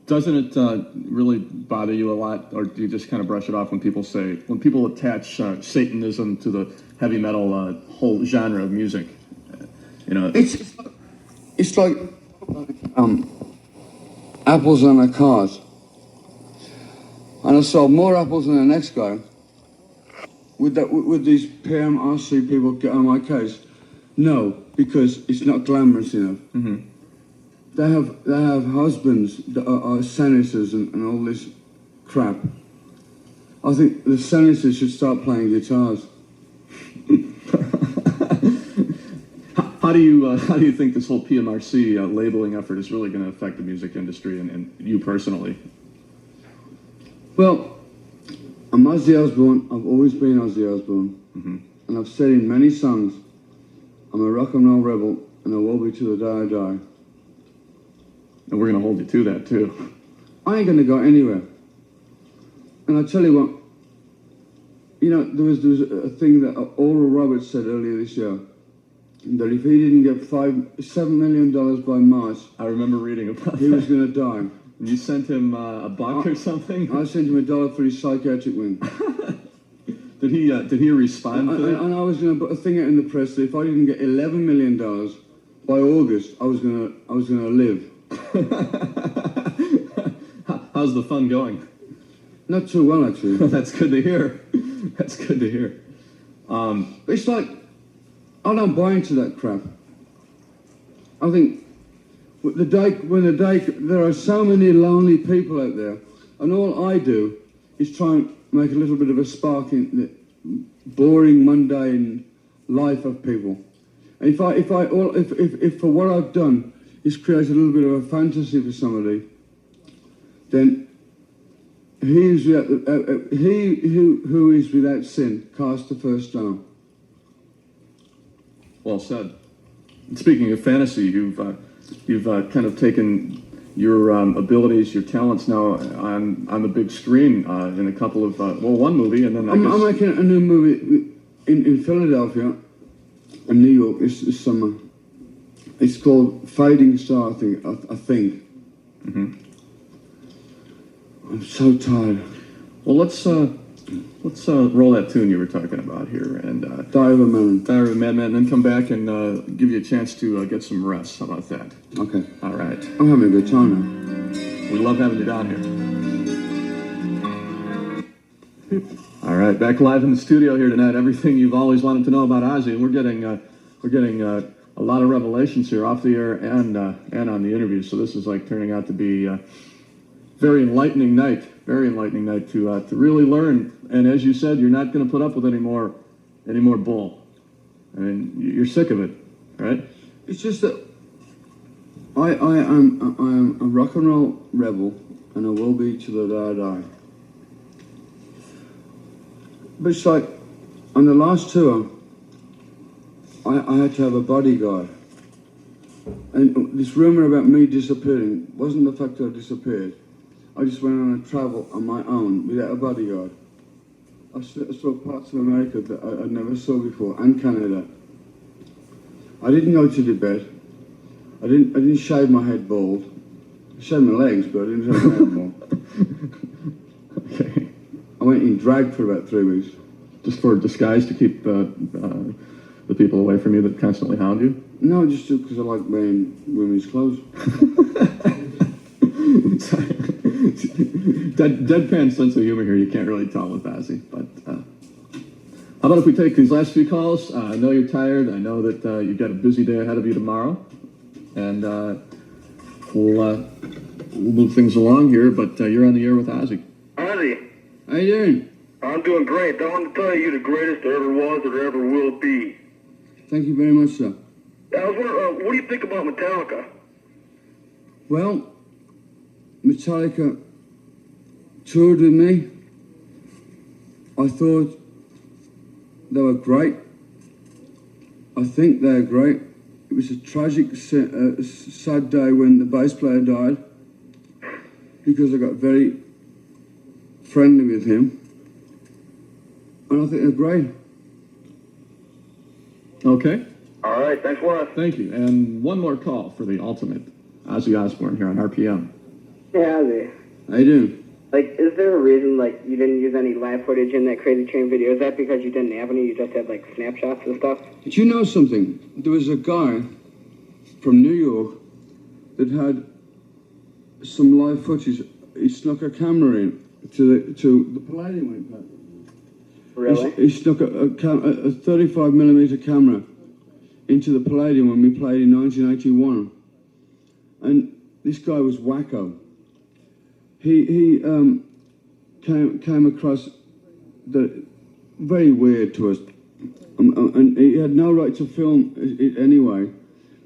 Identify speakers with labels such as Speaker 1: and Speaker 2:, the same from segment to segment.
Speaker 1: Doesn't it really bother you a lot, or do you just kind of brush it off when people attach Satanism to the heavy metal whole genre of music? You know,
Speaker 2: it's like apples on a cart. And I sold more apples than the next guy. Would these PMRC people get on my case? No, because it's not glamorous enough.
Speaker 1: Mm-hmm.
Speaker 2: They have husbands that are senators and all this crap. I think the senators should start playing guitars.
Speaker 1: How do you think this whole PMRC labeling effort is really going to affect the music industry and you personally?
Speaker 2: Well, I'm Ozzy Osbourne. I've always been Ozzy Osbourne.
Speaker 1: Mm-hmm.
Speaker 2: And I've said in many songs, I'm a rock and roll rebel, and I will be till the day I die.
Speaker 1: And we're going to hold you to that, too.
Speaker 2: I ain't going to go anywhere. And I tell you what, you know, there was a thing that Oral Roberts said earlier this year, that if he didn't get $7 million by March,
Speaker 1: I remember reading about
Speaker 2: he was going to die.
Speaker 1: You sent him a buck or something?
Speaker 2: I sent him $1 for his psychiatric wing.
Speaker 1: Did he respond to that?
Speaker 2: And I was going to put a thing out in the press that if I didn't get $11 million by August, I was going to live.
Speaker 1: How's the fun going?
Speaker 2: Not too well, actually.
Speaker 1: That's good to hear. That's good to hear.
Speaker 2: It's like, I don't buy into that crap. I think there are so many lonely people out there, and all I do is try and make a little bit of a spark in the boring, mundane life of people. And if for what I've done is create a little bit of a fantasy for somebody, then he who is without sin cast the first stone.
Speaker 1: Well said. And speaking of fantasy, you've kind of taken your abilities, your talents now on the big screen in a couple of one movie, and then I'm
Speaker 2: making a new movie in Philadelphia and New York this summer. It's called Fading Star, I think.
Speaker 1: Mm-hmm.
Speaker 2: I'm so tired.
Speaker 1: Well, let's roll that tune you were talking about here, and
Speaker 2: Die of a Madman.
Speaker 1: Die of a Madman, and then come back and give you a chance to get some rest. How about that?
Speaker 2: Okay.
Speaker 1: All right.
Speaker 2: I'm having a good time now.
Speaker 1: We love having you down here. All right, back live in the studio here tonight. Everything you've always wanted to know about Ozzy, and we're getting a lot of revelations here off the air and on the interview. So this is like turning out to be a very enlightening night to really learn. And as you said, you're not going to put up with any more bull. I mean, you're sick of it, right?
Speaker 2: It's just that I am a rock and roll rebel, and I will be till the day I die. But it's like, on the last tour, I had to have a bodyguard. And this rumor about me disappearing wasn't the fact that I disappeared. I just went on a travel on my own without a bodyguard. I saw parts of America that I never saw before, and Canada. I didn't go to Tibet. I didn't shave my head bald. I shaved my legs, but I didn't shave my head bald.
Speaker 1: Okay.
Speaker 2: I went in drag for about 3 weeks.
Speaker 1: Just for disguise to keep the people away from you that constantly hound you?
Speaker 2: No, just because I like wearing women's clothes.
Speaker 1: Deadpan sense of humor here. You can't really tell with Ozzy. But how about if we take these last few calls? I know you're tired. I know that you've got a busy day ahead of you tomorrow, and we'll move things along here. But you're on the air with Ozzy.
Speaker 3: Ozzy.
Speaker 2: How you doing?
Speaker 3: I'm doing great. I want to tell you you're the greatest there ever was or there ever will be.
Speaker 2: Thank you very much, sir.
Speaker 3: I was wondering, what do you think about Metallica?
Speaker 2: Well, Metallica toured with me. I thought they were great. I think they're great. It was a tragic, sad day when the bass player died, because I got very friendly with him. And I think they're great.
Speaker 1: Okay.
Speaker 3: All right, thanks a lot.
Speaker 1: Thank you. And one more call for the ultimate Ozzy Osbourne here on RPM.
Speaker 4: Hey, Ozzy.
Speaker 2: How you doing?
Speaker 4: Like, is there a reason, like, you didn't use any live footage in that Crazy Train video? Is that because you didn't have any? You just had, like, snapshots and stuff?
Speaker 2: Did you know something? There was a guy from New York that had some live footage. He snuck a camera in to the Palladium when he played.
Speaker 4: Really?
Speaker 2: He snuck a 35mm camera into the Palladium when we played in 1981. And this guy was wacko. He came across the very weird to us, and he had no right to film it anyway.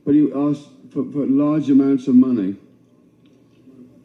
Speaker 2: But he asked for large amounts of money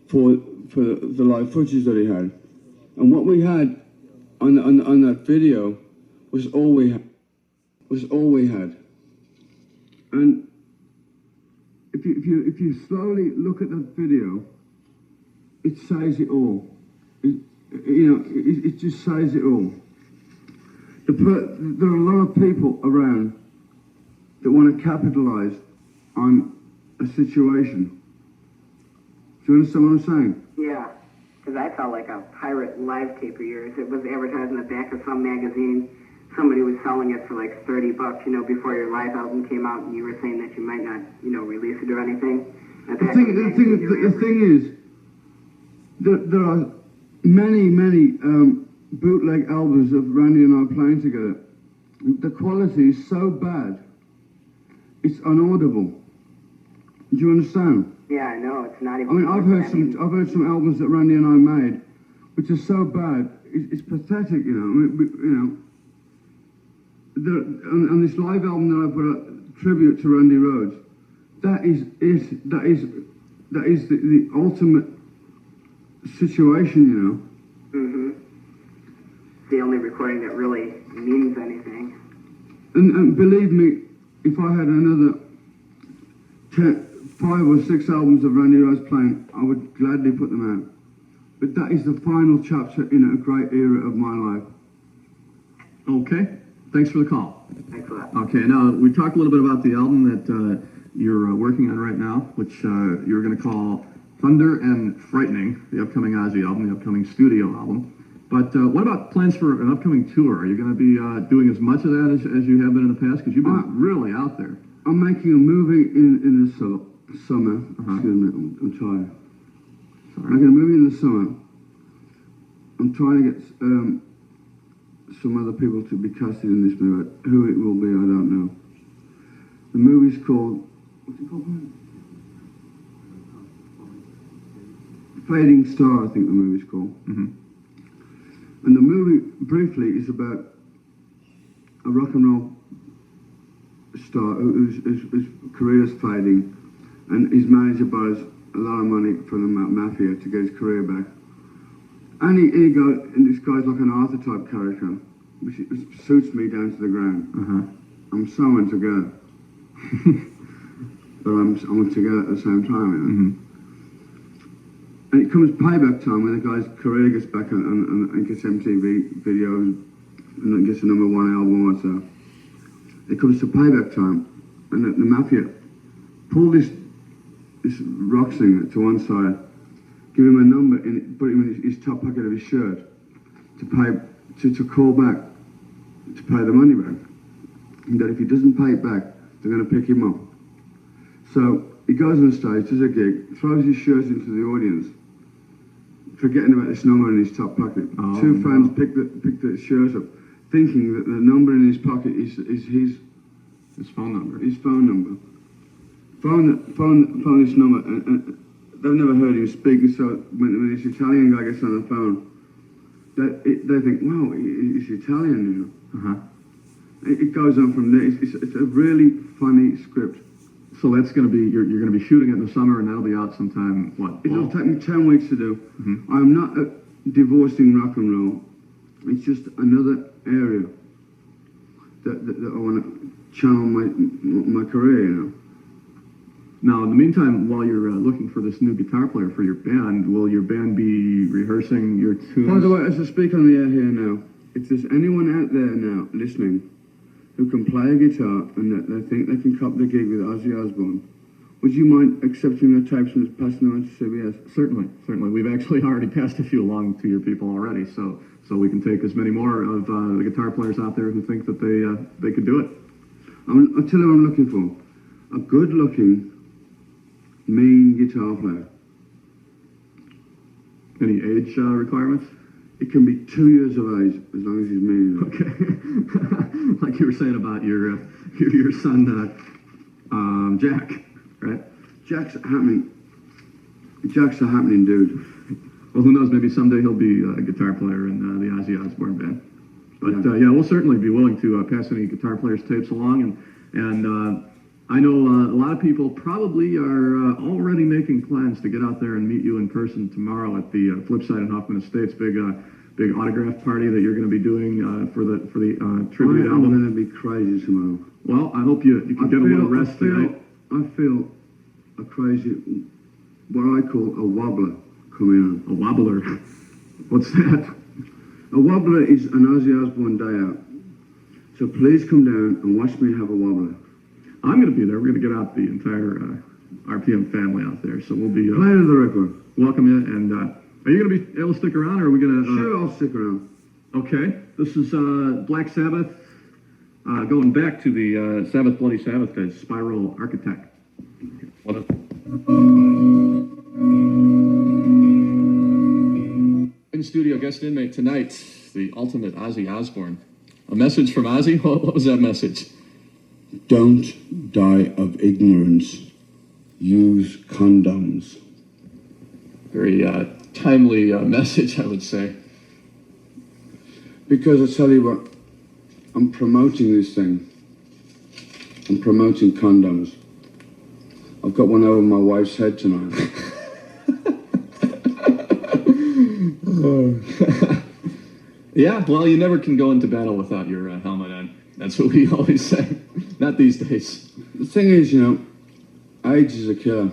Speaker 2: for the live footage that he had, and what we had on that video was all we had. And if you slowly look at that video, it says it all. It just says it all. There are a lot of people around that want to capitalize on a situation. Do you understand what I'm saying?
Speaker 4: Yeah. Because I saw, like, a pirate live tape of yours. It was advertised in the back of some magazine. Somebody was selling it for, like, $30, before your live album came out, and you were saying that you might not, release it or anything.
Speaker 2: The thing is, there are many bootleg albums of Randy and I playing together. The quality is so bad, it's unaudible. Do you understand?
Speaker 4: Yeah, I know. It's not even...
Speaker 2: I mean, I've heard some albums that Randy and I made, which are so bad, it's pathetic, on this live album that I put a tribute to Randy Rhoads, that is the ultimate situation,
Speaker 4: Mm-hmm. It's the only recording that really means anything.
Speaker 2: And believe me, if I had another 5 or 6 albums of Randy Rhoads playing, I would gladly put them out. But that is the final chapter in a great era of my life.
Speaker 1: Okay. Thanks for the call.
Speaker 4: Thanks a lot.
Speaker 1: Okay, now we talked a little bit about the album that you're working on right now, which you're going to call Thunder and Frightening, the upcoming Ozzy album, the upcoming studio album. But what about plans for an upcoming tour? Are you going to be doing as much of that as you have been in the past? Because you've been really out there.
Speaker 2: I'm making a movie in the summer. Excuse me, I'm tired.
Speaker 1: Sorry.
Speaker 2: I'm making a movie in the summer. I'm trying to get some other people to be casted in this movie. Who it will be, I don't know. The movie's called... What's it called? Fading Star, I think the movie's called.
Speaker 1: Mm-hmm.
Speaker 2: And the movie, briefly, is about a rock and roll star whose career's fading, and his manager borrows a lot of money from the mafia to get his career back. And this guy's like an Arthur type character, which suits me down to the ground. I'm so untogether. But I'm together at the same time,
Speaker 1: Mm-hmm.
Speaker 2: And it comes payback time when the guy's career gets back and gets MTV videos and gets a #1 album or so. It comes to payback time, and the mafia pull this rock singer to one side, give him a number, and put him in his top pocket of his shirt to call back to pay the money back. And that if he doesn't pay it back, they're going to pick him up. So he goes on stage, does a gig, throws his shirt into the audience, forgetting about this number in his top pocket. Two fans pick the shirt up, thinking that the number in his pocket is his
Speaker 1: phone number.
Speaker 2: His phone number. Phone this number, and they've never heard him speak. So when this Italian guy gets on the phone, they think, wow, he's Italian, It goes on from there. It's a really funny script.
Speaker 1: So that's going to be, you're going to be shooting it in the summer, and that'll be out sometime, what?
Speaker 2: It'll take me 10 weeks to do.
Speaker 1: Mm-hmm.
Speaker 2: I'm not divorcing rock and roll. It's just another area that I want to channel my career,
Speaker 1: Now, in the meantime, while you're looking for this new guitar player for your band, will your band be rehearsing your tunes?
Speaker 2: By the way, as I speak on the air here now, if there's anyone out there now listening who can play a guitar and that they think they can cop the gig with Ozzy Osbourne, would you mind accepting the tapes and passing them on to CBS?
Speaker 1: Certainly, certainly. We've actually already passed a few along to your people already, so we can take as many more of the guitar players out there who think that they could do it.
Speaker 2: I'll tell you what I'm looking for. A good-looking, mean guitar player.
Speaker 1: Any age requirements?
Speaker 2: It can be 2 years of age, as long as he's mean enough.
Speaker 1: Okay. Like you were saying about your son, Jack, right?
Speaker 2: Jack's happening. Jack's a happening dude.
Speaker 1: Well, who knows? Maybe someday he'll be a guitar player in the Ozzy Osbourne band. But yeah, we'll certainly be willing to pass any guitar players' tapes along, and I know a lot of people probably are already making plans to get out there and meet you in person tomorrow at the Flipside in Hoffman Estates, big autograph party that you're going to be doing for the tribute album.
Speaker 2: I'm going to be crazy tomorrow.
Speaker 1: Well, I hope you can get a little rest tonight.
Speaker 2: I feel a crazy, what I call a wobbler coming on.
Speaker 1: A wobbler? What's that?
Speaker 2: A wobbler is an Ozzy Osbourne day out. So please come down and watch me have a wobbler.
Speaker 1: I'm going to be there. We're going to get out the entire RPM family out there. So we'll be
Speaker 2: playing the record.
Speaker 1: Welcome you. And are you going to be able to stick around, or are we going to?
Speaker 2: Sure, I'll stick around.
Speaker 1: Okay. This is Black Sabbath, going back to the Sabbath Bloody Sabbath days. Spiral Architect. What a... In-studio guest inmate tonight, the ultimate Ozzy Osbourne. A message from Ozzy? What was that message?
Speaker 2: Don't die of ignorance. Use condoms.
Speaker 1: Very timely message, I would say.
Speaker 2: Because I tell you what, I'm promoting this thing. I'm promoting condoms. I've got one over my wife's head tonight.
Speaker 1: Yeah, well, you never can go into battle without your helmet on. That's what we always say. Not these days.
Speaker 2: The thing is, age is a killer.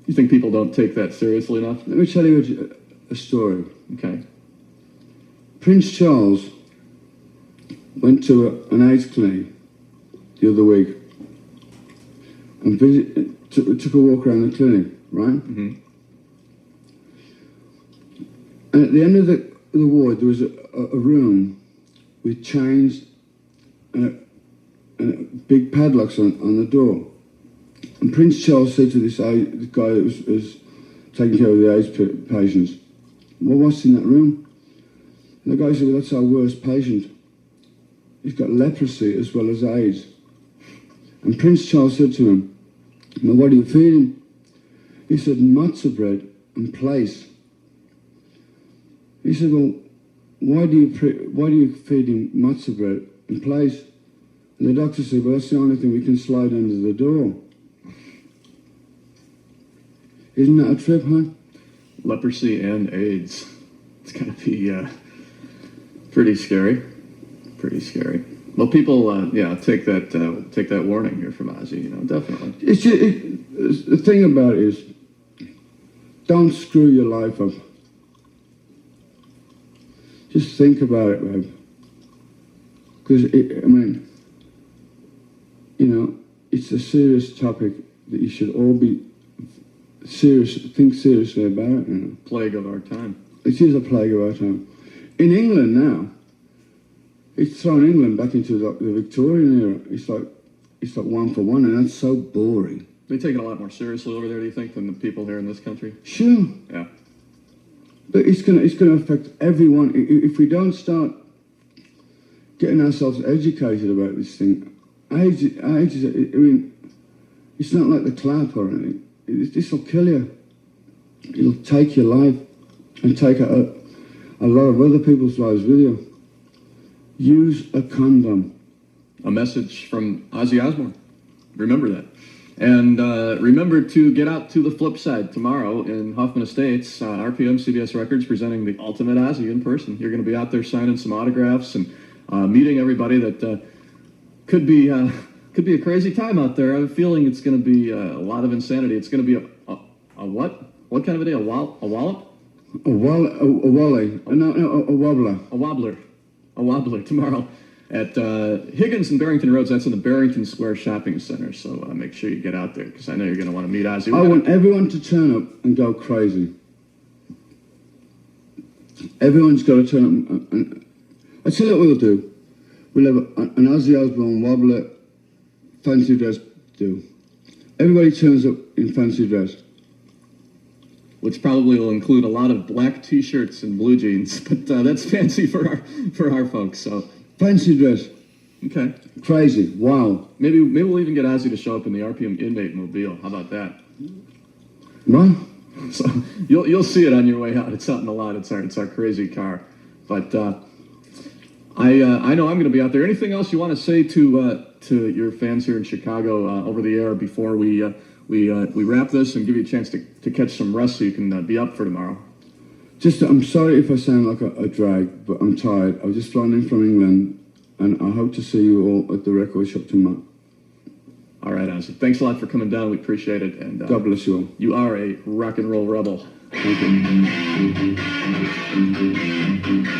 Speaker 1: You think people don't take that seriously enough?
Speaker 2: Let me tell you a story.
Speaker 1: Okay.
Speaker 2: Prince Charles went to an AIDS clinic the other week and took a walk around the clinic, right?
Speaker 1: Mm-hmm.
Speaker 2: And at the end of the ward, there was a room with chains and big padlocks on the door. And Prince Charles said to this guy that was taking care of the AIDS patients, well, what's in that room? And the guy said, well, that's our worst patient. He's got leprosy as well as AIDS. And Prince Charles said to him, well, what do you feed him? He said, matzo bread and plaice. He said, well, why do you feed him matzo bread and plaice? And the doctor said, well, that's the only thing we can slide under the door. Isn't that a trip, huh?
Speaker 1: Leprosy and AIDS. It's got to be pretty scary. Pretty scary. Well, people, take that warning here from Ozzy. Definitely.
Speaker 2: The thing about it is, don't screw your life up. Just think about it, babe. Because it's a serious topic that you should all be think seriously about.
Speaker 1: Plague of our time.
Speaker 2: It is a plague of our time. In England now, it's thrown England back into the Victorian era. It's like 1 for 1, and that's so boring.
Speaker 1: They take it a lot more seriously over there, do you think, than the people here in this country?
Speaker 2: Sure.
Speaker 1: Yeah.
Speaker 2: But it's gonna affect everyone if we don't start getting ourselves educated about this thing. AIDS is, it's not like the clap or anything. This will kill you. It'll take your life and take a lot of other people's lives with you. Use a condom.
Speaker 1: A message from Ozzy Osbourne. Remember that. And remember to get out to the flip side tomorrow in Hoffman Estates. RPM CBS Records presenting the ultimate Ozzy in person. You're going to be out there signing some autographs and meeting everybody that could be a crazy time out there. I have a feeling it's going to be a lot of insanity. It's going to be a what? What kind of a day? A wallop?
Speaker 2: A wally. No, a wobbler.
Speaker 1: A wobbler tomorrow. at Higgins and Barrington Roads. That's in the Barrington Square Shopping Center. So make sure you get out there because I know you're going to want to meet Ozzy.
Speaker 2: I want everyone to turn up and go crazy. Everyone's got to turn up. And I tell you what we'll do. We'll have an Ozzy Osbourne wobbler fancy dress do. Everybody turns up in fancy dress.
Speaker 1: Which probably will include a lot of black T-shirts and blue jeans, but that's fancy for our folks. So
Speaker 2: fancy dress.
Speaker 1: Okay.
Speaker 2: Crazy. Wow.
Speaker 1: Maybe we'll even get Ozzy to show up in the RPM Inmate Mobile. How about that?
Speaker 2: What?
Speaker 1: So you'll see it on your way out. It's out in the lot. It's our crazy car. But I know I'm going to be out there. Anything else you want to say to your fans here in Chicago over the air before we wrap this and give you a chance to catch some rest so you can be up for tomorrow?
Speaker 2: Just, I'm sorry if I sound like a drag, but I'm tired. I was just flying in from England, and I hope to see you all at the record shop tomorrow.
Speaker 1: All right, Ozzy. Thanks a lot for coming down. We appreciate it. And
Speaker 2: God bless you all.
Speaker 1: You are a rock and roll rebel.
Speaker 2: Thank you.